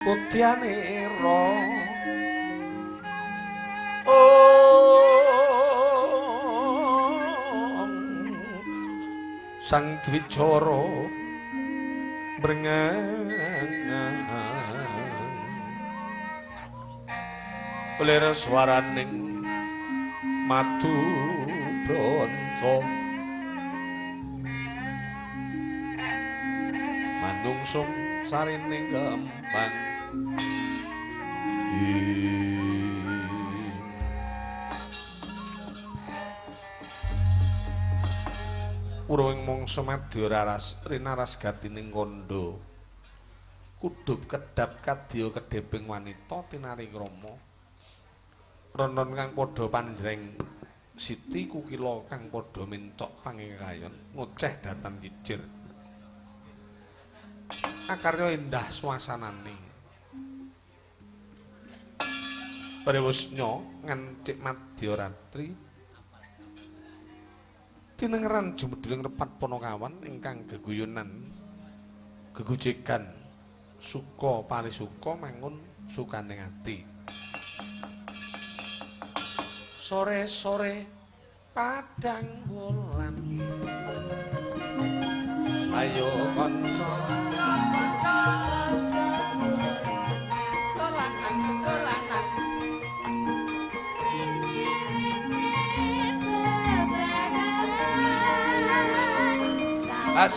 Putyane ro oh sang Dwijara brengang lir swaraning madu bronto manungsung sarining kembang Urung mangsa madya raras rinaras gatining kandha kudup kedap kadya kedheping wanita tinaring rama ronon kang padha panjreng siti kukila kang padha mencok pangikayon ngoceh datan jijir akarya endah swasanane Rewusnya ngancik madya ratri tinengeran jumedhuling repat Panakawan ingkang geguyunan gegojegan suka parisuka mangun sukaning ati sore-sore padang wulan ayo kanca As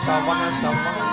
sama-sama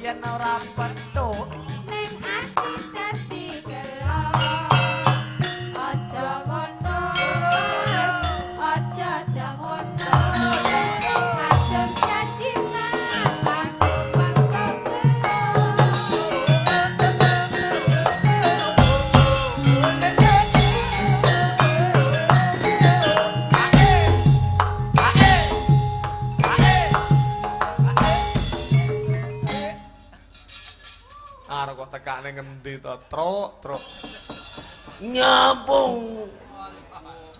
yen ora petuk ning ati dadi gelo Arep kok tekane ngendi to, Truk. Nyambung.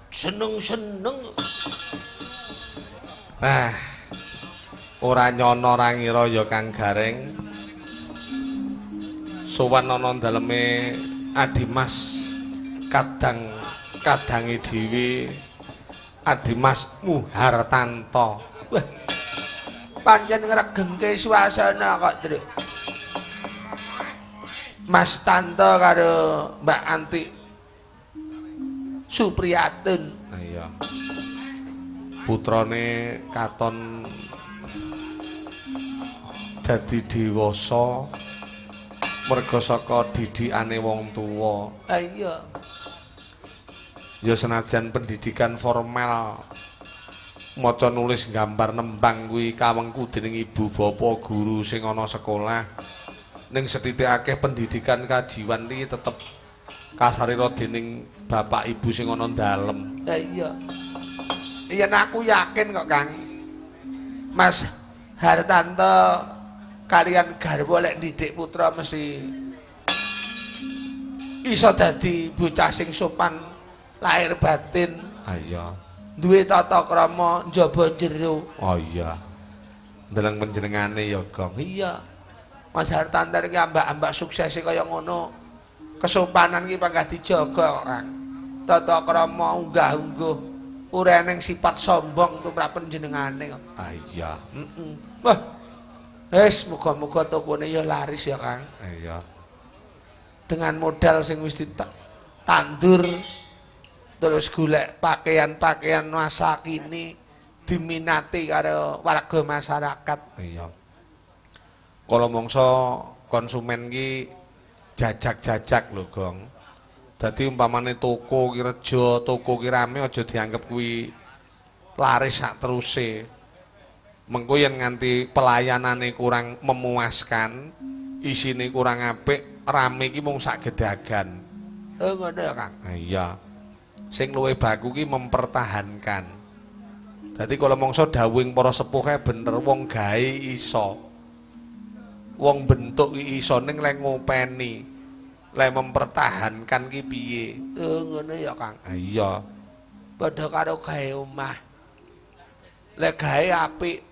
Seneng-seneng. Ora nyono ora ngira ya Kang Gareng. Sowan ana daleme Adimas kadange dhewe Adimas Muhartanto. Wah. Pancen ngregengke suasana kok, Tru. Mas Tanto karo Mbak Anti Supriyatun. Iya. Putrane katon dadi dewasa merga saka didikane wong tuwa. Iya. Ya senajan pendidikan formal maca nulis gambar nembang kuwi kawengku dening ibu bapa guru sing ana sekolah. Ning sethithik akeh pendidikan kajiwan iki tetep kasarira dening bapak ibu sing ana dalem. Iya. Yen aku yakin kok Kang. Mas Hartanto kalian garwa lek didik putra mesti iso dadi bocah sing sopan lahir batin. Iya. Duwe tata krama njaba jero. Oh iya. Ndeleng panjenengane ya, Gong. Iya. Mas Hartanto iki ambak-ambak suksese kaya ngono. Kesopanan iki panggah dijaga kok, Kang. Tata krama unggah-ungguh. Ora eneng sifat sombong tumrap panjenengane kok. Ah iya. Wah. Wis muga-muga tokone ya laris ya, Kang. Iya. Dengan modal sing wis ditandur terus golek pakaian-pakaian masa kini diminati karo warga masyarakat. Iya. Kala mangsa konsumen ki jajak-jajak lho, Gong. Dadi umpamane toko ki reja, toko ki rame aja dianggep kuwi laris sak teruse. Mengko yen nganti pelayanane kurang memuaskan, isine kurang apik, rame ki mung sak gedagan. Ngono ya, Kang. Iya. Sing luwih baku ki mempertahankan. Dadi kala mangsa dawuhing para sepuh kae bener wong gawe iso. Wong bentuk ki iso ning lek ngopeni, lek mempertahankan ki piye? Ngono ya, Kang. Iya. Padha karo gawe omah. Lek gawe apik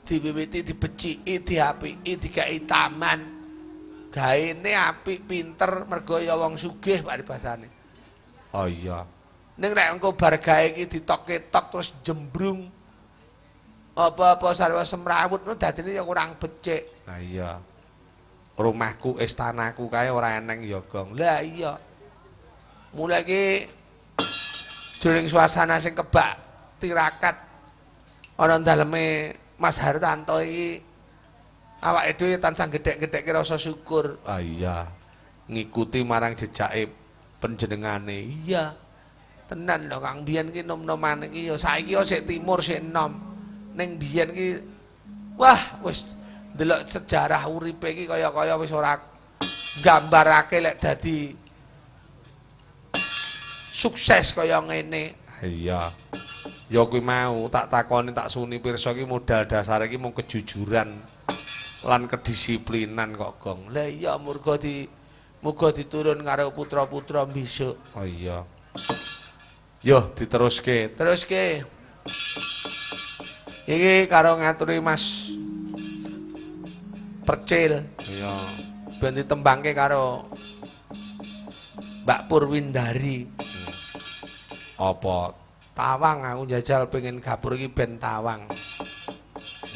diwiwiti dibeciki, diapiki, dikai taman. Gaene apik, pinter mergo ya wong sugih paribasane. Oh iya. Ning lek engko bar gawe iki ditok-ketok terus jembrung apa-apa sarwa semrawut no dadine ya kurang becik. Nah iya. Rumahku, istanaku kae ora eneng ya, Gong. Lah iya. Mulai ki jroning suasana sing kebak tirakat ana daleme Mas Hartanto iki awake dhewe tansah gedhek-gedhekke rasa syukur. Ah iya. Ngikuti marang jejake panjenengane. Iya. Tenan lho Kang, biyen ki nom-noman iki ya saiki ya sik timur sik enom. Ning biyen ki wah wis ndelok sejarah uripe iki kaya-kaya wis ora gambarake lek dadi sukses kaya ngene. Iya. Ya kuwi mau tak takoni tak suni pirsa iki modal dasar iki mung kejujuran lan kedisiplinan kok, Gong. Lah iya muga diturun karo putra-putra besok. Oh iya. Yo diteruske. Teruske. Iki karo ngaturi Mas Percil. Iya. Ben ditembangke karo Mbak Purwindari. Apa? Tawang aku njajal pengen gabur iki ben tawang.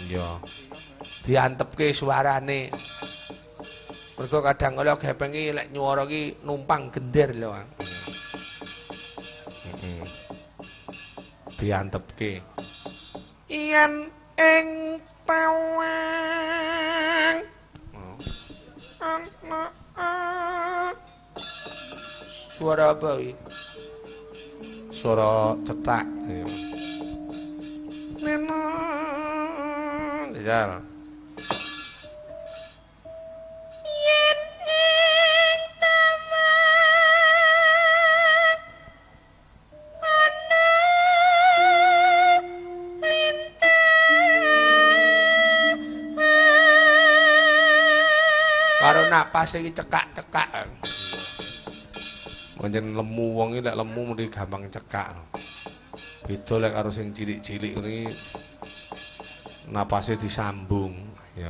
Iya. Diantepke suarane. Mergo kadang kala gepeng iki lek nyuwara iki numpang gender lho, Kang. Diantepke. Yen ing tawang ana Suara apa iki? Suara cetak. Iya. Neno. Jajal. Yen ing taman ana lintang Karo napas iki cekak-cekak. Pancen lemu wong iki lek lemu mesti gampang cekak. Beda lek karo sing cilik-cilik ngene napase disambung ya.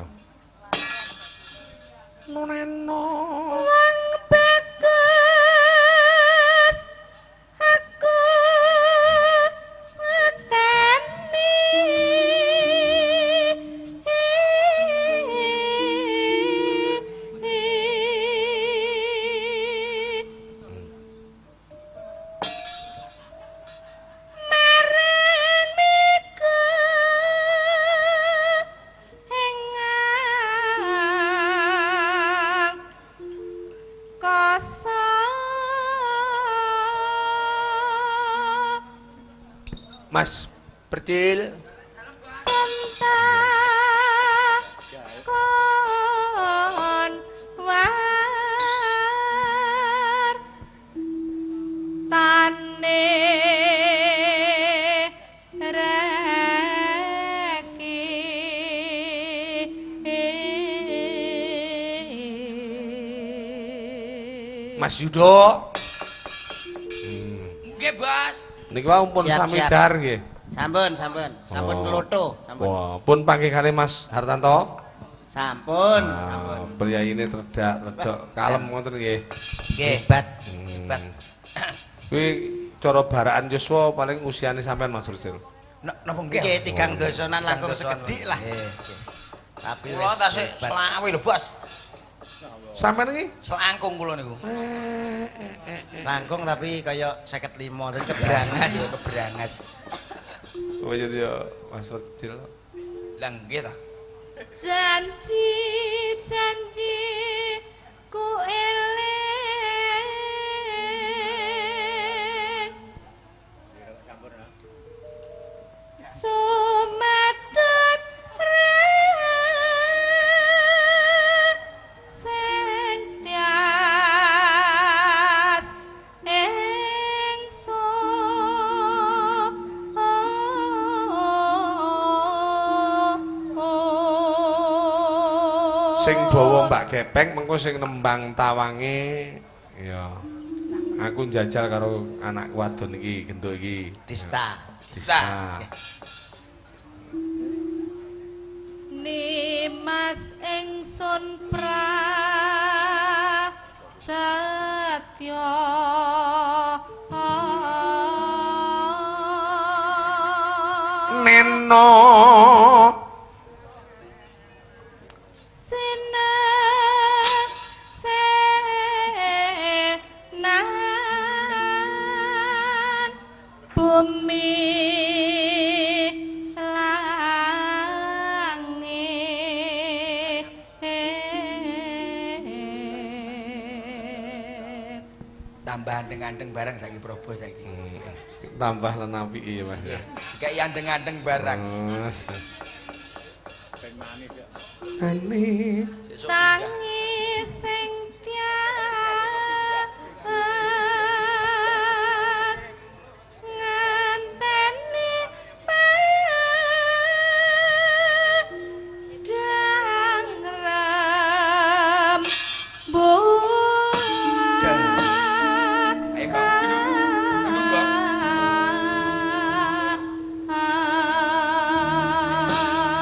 Noneno. wong bagus aku ngeteni marang miku hengang kosong Mas Percil. Sentang kon war tane reki Mas Yudo. Nggih, Bos. Niki wae pun Siap, samidar nggih. Sampun, sampun. Sampun Oh. keloto, sampun. Wah, pun panggihané Mas Hartanto. Sampun, Ah, sampun. priyaine redok kalem ngoten nggih. Nggih. Hebat. Hebat. Kuwi cara baraan Yuswa paling usiane sampean Mas Percil. Napa nggih? Nggih tigang dosonan langkung Doson. sekedhik lah. Nggih. Tapi Kula tasih hebat. selawe lho, Bos. Sampean iki Selangkung kula niku. Langkung tapi kaya 55 tadi kebrangas. Kebrangas. oh jadi ya Mas Percil. Lah nggih ta. janji janji ku eling sumadut sing tias Sing bawa Mbak Gepeng mengko sing nembang tawange ya. Aku njajal karo anak wadon iki, genduk iki. Tista. Tista. Nimas ingsun prasetya Neno senan bumi langit Tambah andeng-andeng barang saiki Probo saiki. tambah lenapi iya Mas. Nggih. Kayak andeng-andeng barang. Ani Sesuk tangi sing tias nganteni padang rembulan Ayo, Kak. Aduh, Bang.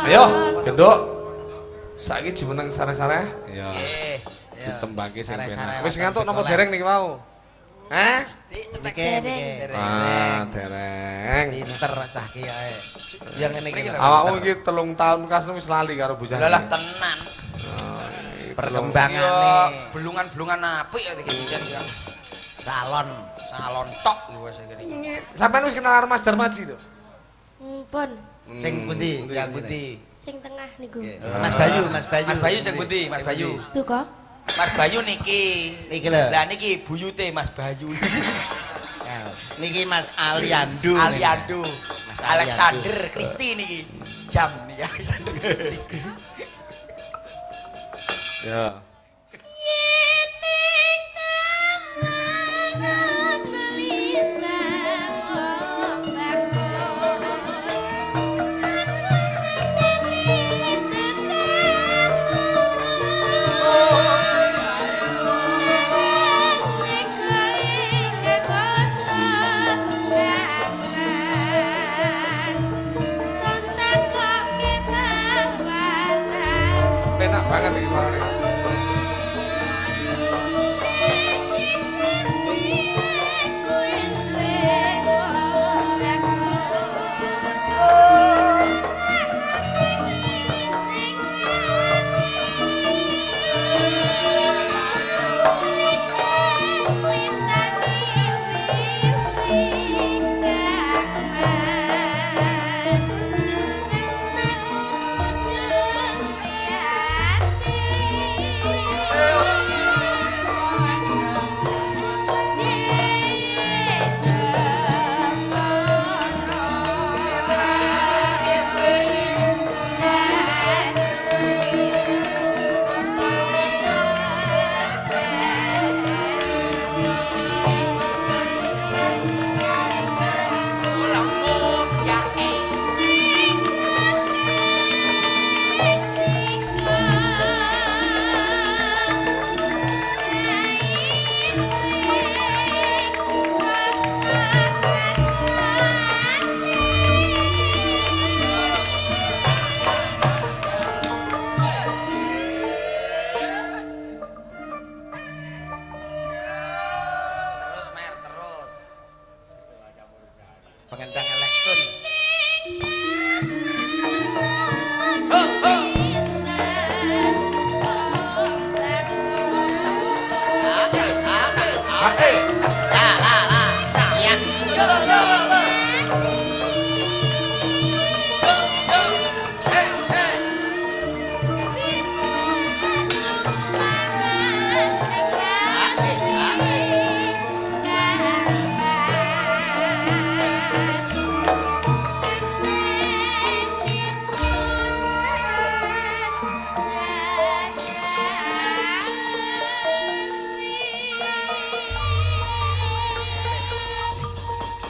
Ayo, genduk. Saiki jumeneng sare-sare. Ya. Nggih. Ditembangke sing Sare-sare penak. Wis watan ngantuk napa sekolah. dereng niki mau? Hah? Dik cetek. Niki, niki. Ah, dereng. Pinter cah ki ae. Yang ngene iki. lho, Awakmu pinter. iki 3 tahun kasno wis lali karo bocah. Lah lah tenan. Perkembangan Yo nih. belungan-belungan apik ya iki jan ya. Calon. Salon tok iki wis iki. Sampeyan wis kenal karo Mas Darmaji to? pun Sing pundi? Yang pundi? sing tengah niku Mas Bayu, Mas Bayu. Mas Bayu sing pundi? Mas Bayu. tuh kok Mas Bayu niki. Niki lho. Lah niki buyute Mas Bayu. Niki Mas Aliando. Aliando. Mas Alexander Kristi niki. Jam niki Alexander Kristi. Ya. Enak banget iki suarane. Pengendang elektron.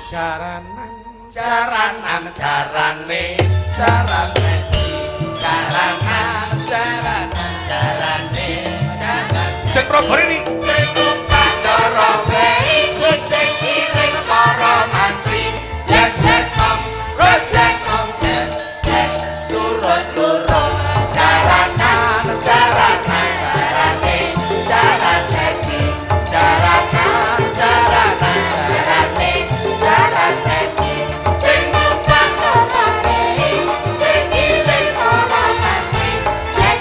Jaranan jarane jarane jaranan jarane Cek Probor ini. Pandoro sing iring para mantri jet om jet turun jaranan jarane sing mumpang sing iring para mantri jet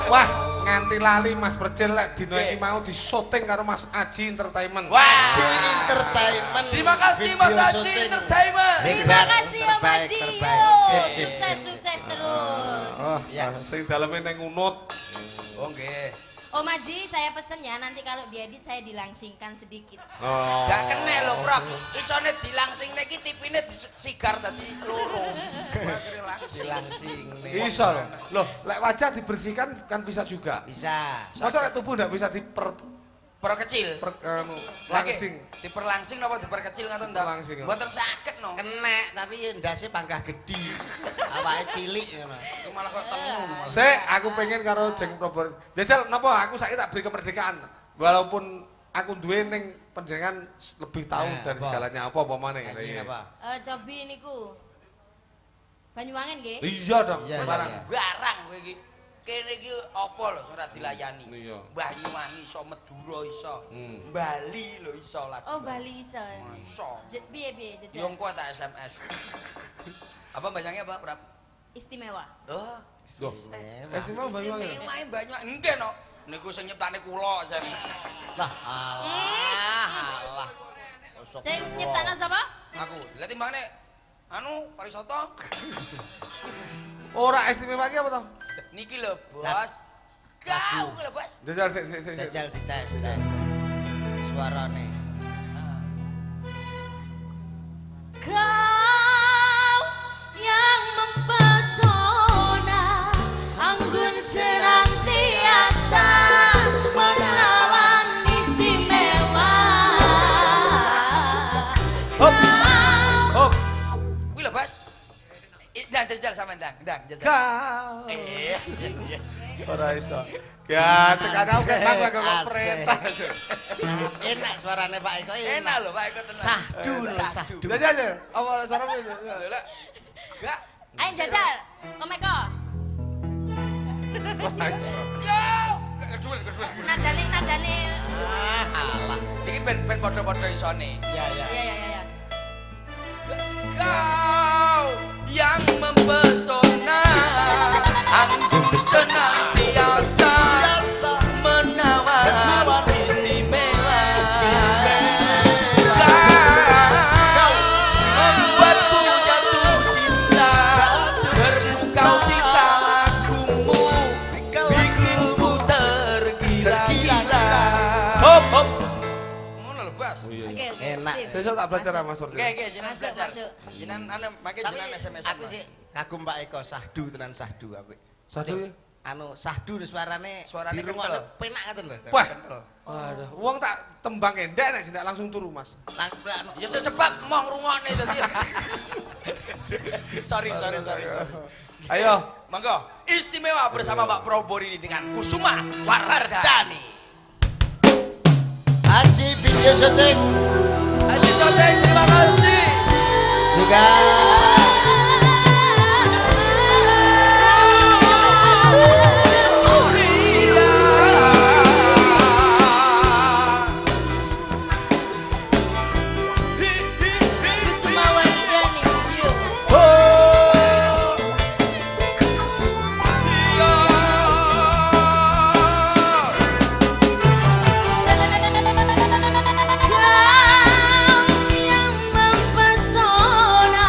Wah, nganti lali Mas Percil lek dina iki mau disyuting karo Mas Aji Entertainment. Wah. Entertainment. Terima kasih Mas Haji Entertainment. Terima kasih Om terbaik, Haji. terbaik. Yo, Sip, sip, sukses terus. Oh, Ya. sing daleme ning Unut. Oh nggih. Om Haji, saya pesen ya nanti kalau diedit saya dilangsingkan sedikit. Oh. Gak kena lho, Prof. Isone dilangsingne iki tipine disigar dadi loro. Akhire langsing. Dilangsing. Iso lho. Loh, lek wajah dibersihkan kan bisa juga. Bisa. Masa lek tubuh ndak bisa Perkecil. langsing. Diperlangsing napa diperkecil ngoten ta? Langsing. Mboten saged no. Kenek tapi ndase pangkah gedhi. Awake cilik ngono. Iku malah kok temu malah. Sik, aku pengen karo Jeng Probor. Jajal napa aku saiki tak beri kemerdekaan. Walaupun aku duwe ning panjenengan lebih tahu Nah, dari apa? segalanya apa maneh. Anjing apa? Cobi niku. Banyuwangen nggih? Iya dong, Iya, sekarang. iya. Barang kowe iki. Kene iki apa lho ora dilayani. Iya. Banyuwangi iso, Madura iso. Hmm. Bali lho iso lagi. Oh, Bali iso. Iso. Piye Yo engko tak SMS. Apa banyaknya apa, Prap? Istimewa. Oh, Loh, Istimewa Banyuwangi. Istimewa Banyuwangi. Enggak no. Niku sing nyiptane kula jane. Lah alah. Sing nyiptakno sapa? Aku. Lah timbangane anu parisoto. Ora istimewa iki apa to? Niki lho, Bos. Kau lho, Bos. Jajal sik. Jajal dites. Suarane. Kau yang mempesona, anggun senantiasa menawan istimewa. Hop. Kuwi lho, Bos. Ndang jajal sampean ndang jajal. Kau. Iya. Ora iso. Ya, tekan aku ketang kok Asik. perintah. Enak suarane Pak Eko Enak lho, Pak Eko tenan. Sahdu lho, sahdu. Jajal. Apa suaramu itu? Lho lah. Gak. Ayo jajal, Om Eko. Ora iso. Kau. Kedua. Nadane. Alah. Iki ben padha-padha isone. Ya. Ya. Kau yang mempesona, anggun senantiasa menawan istimewa. Kau membuatku jatuh cinta, berpukau di kagummu, bikinku tergila-gila. Hop. Ngono lho, Bas. Oke. Enak. sip. Sesuk tak belajar Mas Surti. Oke, jenengan Masuk, belajar. masuk. Jenengan anu make Tapi jenengan SMS. aku sih kagum Pak Eko sahdu tenan sahdu apik. Satu. Anu sahdu suarane Suarane dirungokne kental. penak ngoten lho. Wah. Kental. Waduh, wong tak tembang endek nek ndak langsung turu, Mas. Ya sebab mau ngrungokne dadi. Sorry. Ayo. Monggo, istimewa bersama Mbak Proborini dengan Kusuma Wardani. Haji video syuting Haji Soteng, terima kasih. juga Kusuma Wardani, yuk. Kau yang mempesona,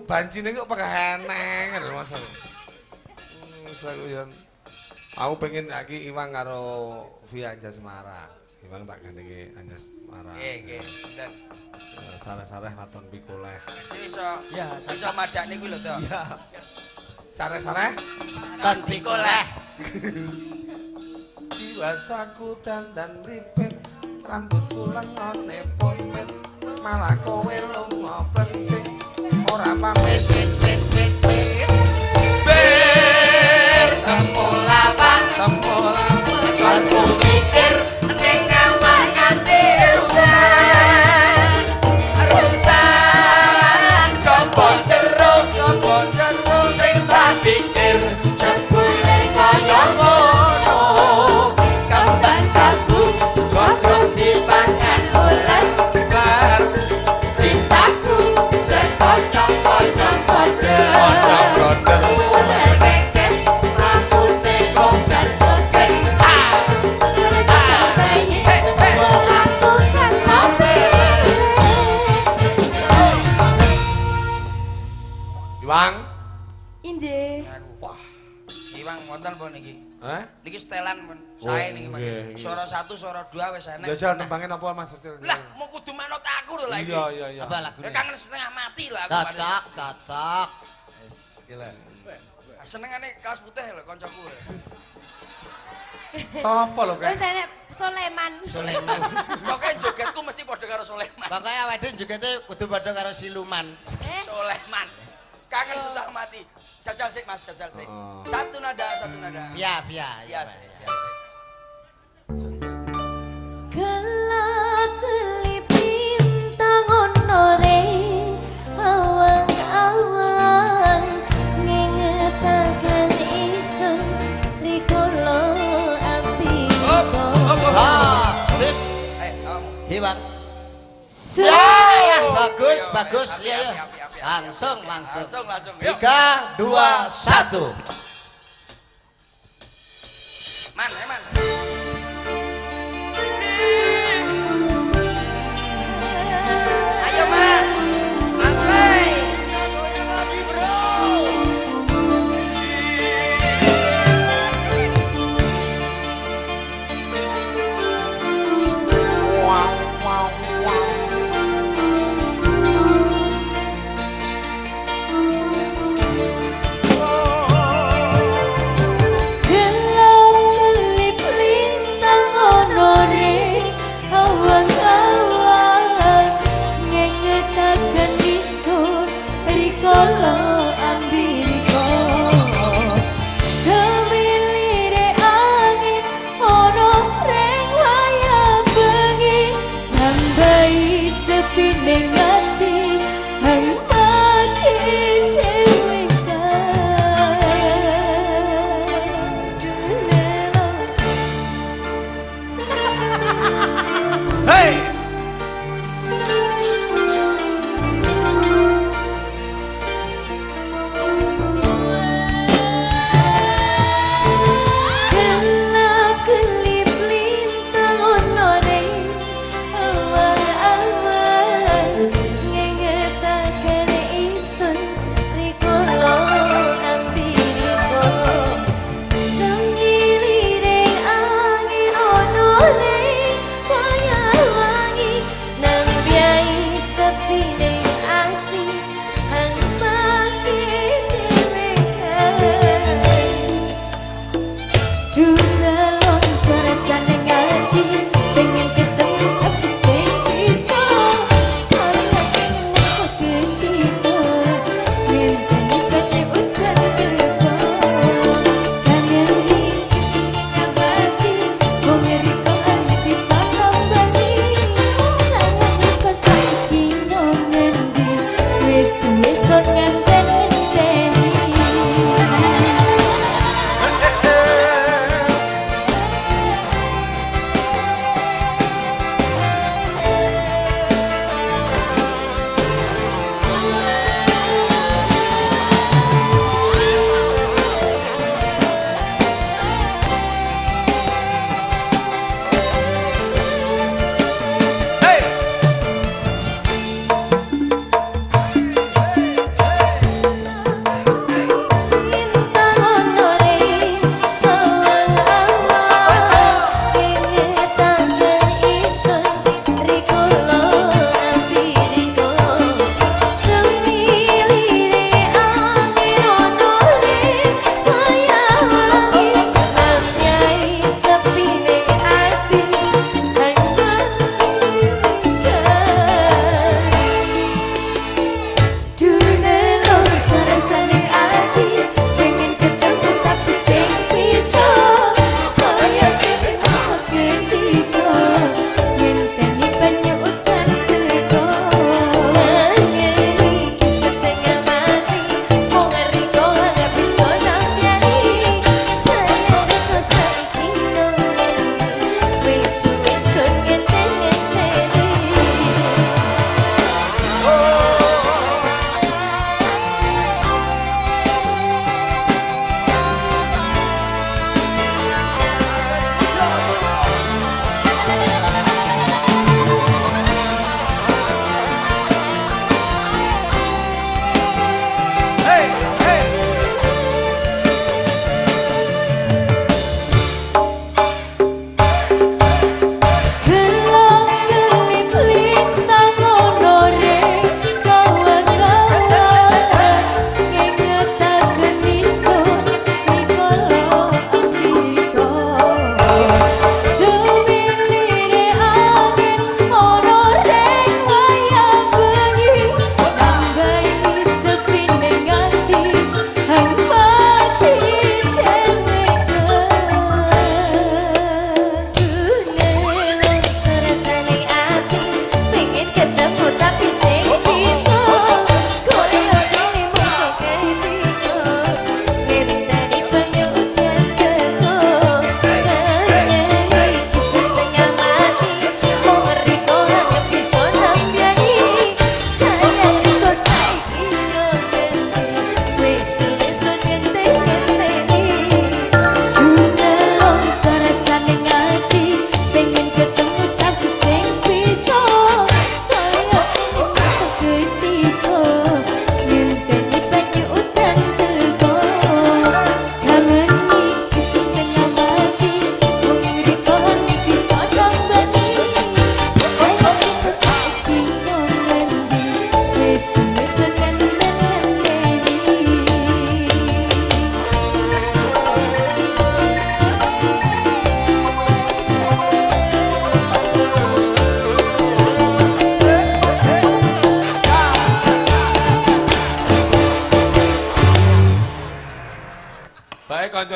bancine kok pakai eneng lho Mas. Aku yo aku pengen iki Iwang karo Via Anjasmara. Iwang tak gandenge Anjasmara. Nggih, sinten. Sareh-sareh waton pikoleh. Iso. Ya, iso madakne kuwi lho to. Iya. Sareh-sareh Kon pikoleh. diwasaku dandan ripit, rambutku lengone pomit, malah kowe lunga plencik, ora pamit wit. Bertemu lawan aku mikir ning ngawak nganti rusak coba jeruk sing tak pikir jebule kaya ngono kembang jambu godhong dipangan ular cintaku sekonyong-konyong kodhong ular keket rambune gombal bokek aku kan Iwang. Inje. Aku. Wah. Iwang wonten pun niki. Niki setelan pun. Oh, Sae niki Mas. nggih, nggih. Suara 1, suara 2 wis enek. Jajal nembangin apa Mas? Lah, mau kudu manut aku lho lah iki. Iya. Apa lagune? Ya kangen setengah mati lah aku. Cocok. Wis gila. Senengane kaos putih lho kancaku. Sapa lho Wis kae? enek Soleman. Sulaiman. Pokoke jogetku mesti padha karo Soleman. Pokoke awake dhewe jogete kudu padha karo siluman. Soleman. Kangen setengah mati. Jajal sik Mas, jajal sik. Oh. Satu nada. Via. Iya. Gelap gelip bintang ono ring awang-awang ngingetaken isun rikala api Sip. Kamu. Hiwang. Saya Bagus. Iya. Langsung. Langsung. 3, 2, 1. Man. Ayo Man. Asai. Lagi bro. gelap gelip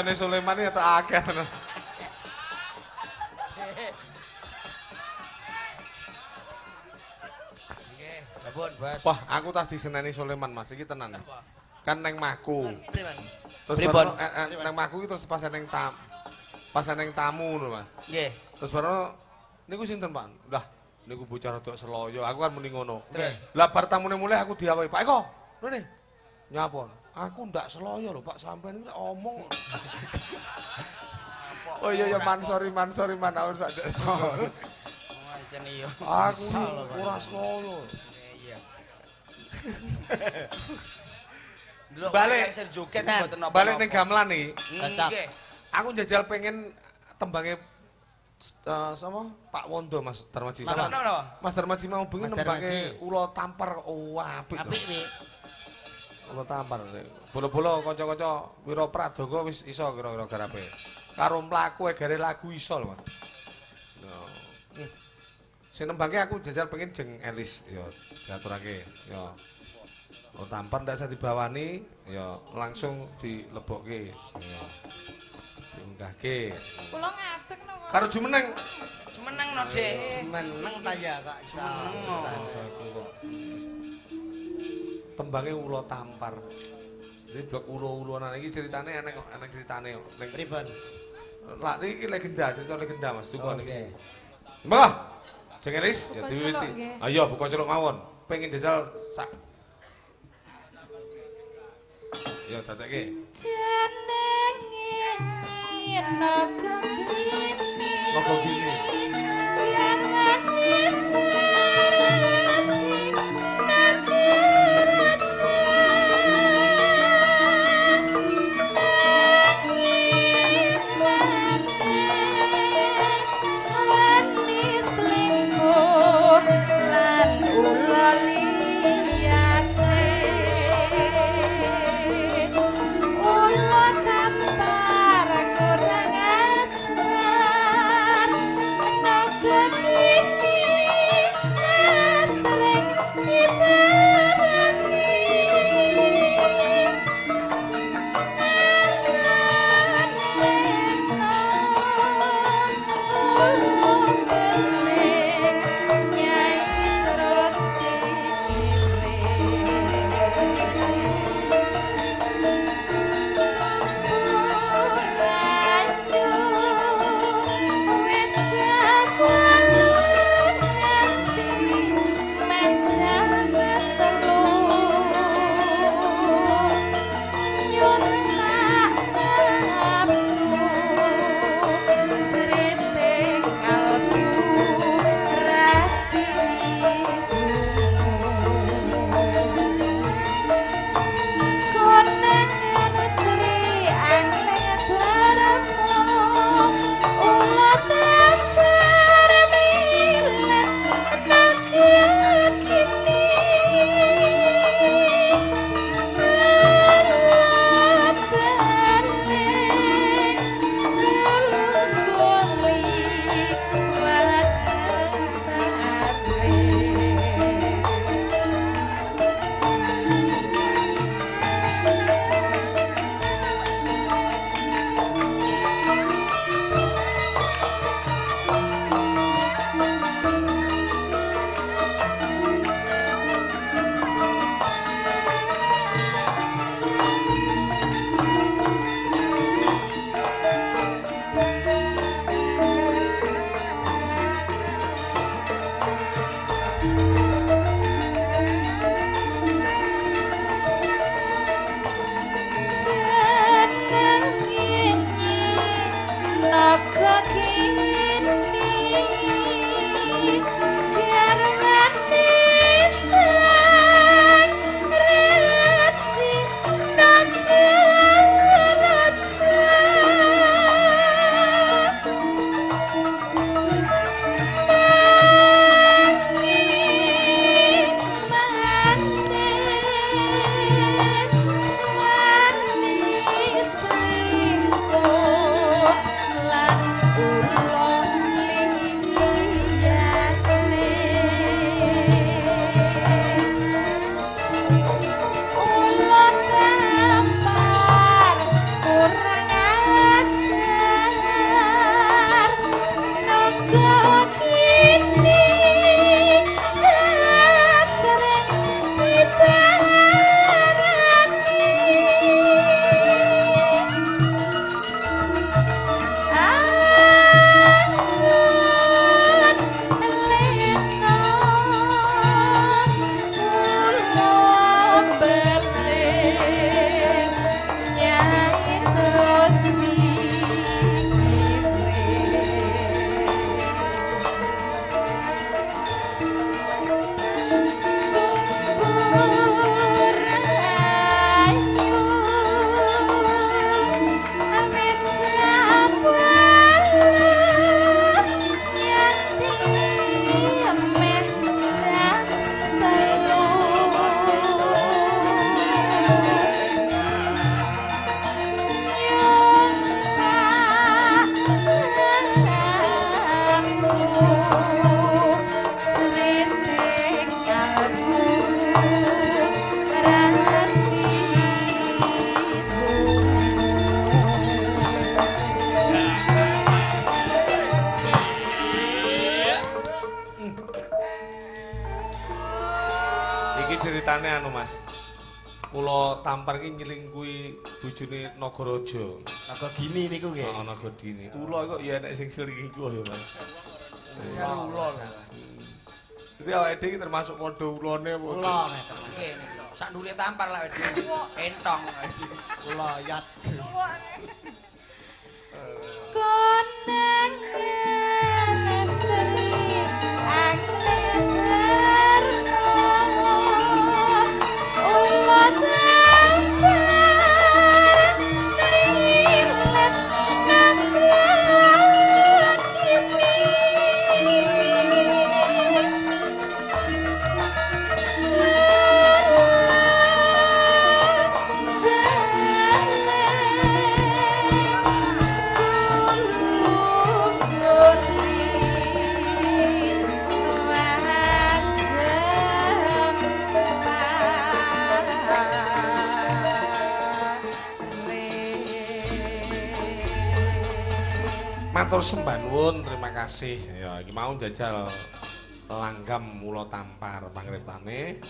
kancane Sulaiman iki tak akeh tenan. Nggih, sampun, Bos. Wah, aku tas diseneni Sulaiman Mas, iki tenan. Kan neng mahku. Terus Pripun? neng mahku iki terus pas neng tamu ngono Mas. Nggih. Terus baru niku sinten Pak? Lah, niku bocah rada seloyo. Aku kan muni ngono. Terus? Lah bar tamune mulai aku diawahi, "Pak Eko, rene." Nyapa? Aku ndak seloyo lho Pak, sampean iki omong. Oh iya ya man sorry man awon sak. Oh, jan iya. Aku ora seloyo. Iya. Delok Balik. sing joget Sinan. mboten napa. Balik ning gamelan nih. Nggih. Aku njajal pengen tembange sama Pak Wondo Mas Darmaji sama. Napa? Mas Darmaji mau bengi Mas nembake Darmaji. ula tampar apik. Apik wi. Ula tampar. Bolo-bolo kanca-kanca Wira Pradoga wis iso kira-kira garape. Karo mlaku egare lagu iso lho Mas. Yo. Sing nembake aku jajal pengen jeng Elis ya diaturake ya. Ula tampar ndak usah dibawani ya langsung dilebokke ya. Diunggahke. Kula ngadeg napa? Karo jumeneng. Jumeneng no, Dik. Meneng ta ya kok iso. Tembangnya ulo tampar. Jadi blok ulo-ulonan iki ceritane enek ceritane kok. Ning Pripun? lak iki legenda, cerita legenda Mas. Tuku niki. Oke. Mbah. Jeng Elis ya Buka diwiwiti. celuk, nggih. Ayo buka celuk mawon. Pengen jajal sak. Ya dadekke. Jenenge naga kini. Logo gini. Ceritane anu Mas. Kula tampar iki nyelingkuhi bojone Nagaraja. Kok gini niku nggih. Heeh, Nagadini. Kula kok ya enek sing selingkuh ya, Mas. Ya ulo lho. Dadi awake dhewe termasuk padha ulone apa? Kula ngeten. Nggih niku. Sak ndure tampar lah dhewe. Entong. Kula yat. Koneng seri angler ulo tampan lilet nampak kini Matur sembah nuwun, terima kasih. Ya, iki mau jajal langgam mula tampar pangriptane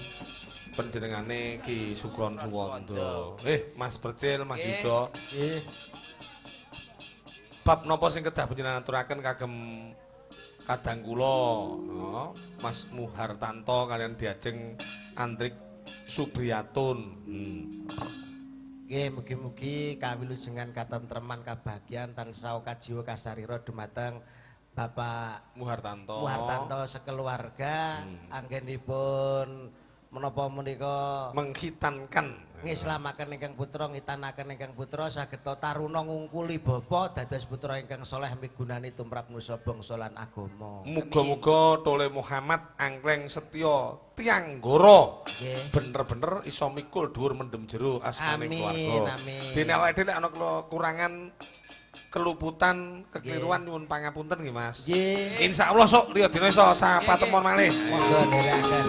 panjenengane Ki Sukron Suwanda. Mas Percil, Mas Yuda. Nggih. Bab napa sing kedah panjenengan aturaken kagem kadang kula, Mas Muhartanto kalian diajeng Andrik Subriyatun. Nggih, mugi-mugi kawilujengan katentreman kabagyan tansah kajiwa kasarira dumateng Bapak Muhartanto. Muhartanto sekeluarga anggenipun menapa menika menghitankan ngislamaken ingkang putra ngitanaken ingkang putra saged taruna ngungkuli bapa dados putra ingkang saleh migunani tumrap nusa bangsa lan agama. Muga-muga Tole Muhammad angkleng setya tiyang nggara. Nggih. Bener-bener iso mikul dhuwur mendem jero asmane Amin, keluarga. amin. Dene awake dhewe ana kekurangan keluputan, kekeliruan nyuwun pangapunten nggih Mas. Nggih. Insyaallah sok liya dina iso sapatemon malih. Monggo nderekaken.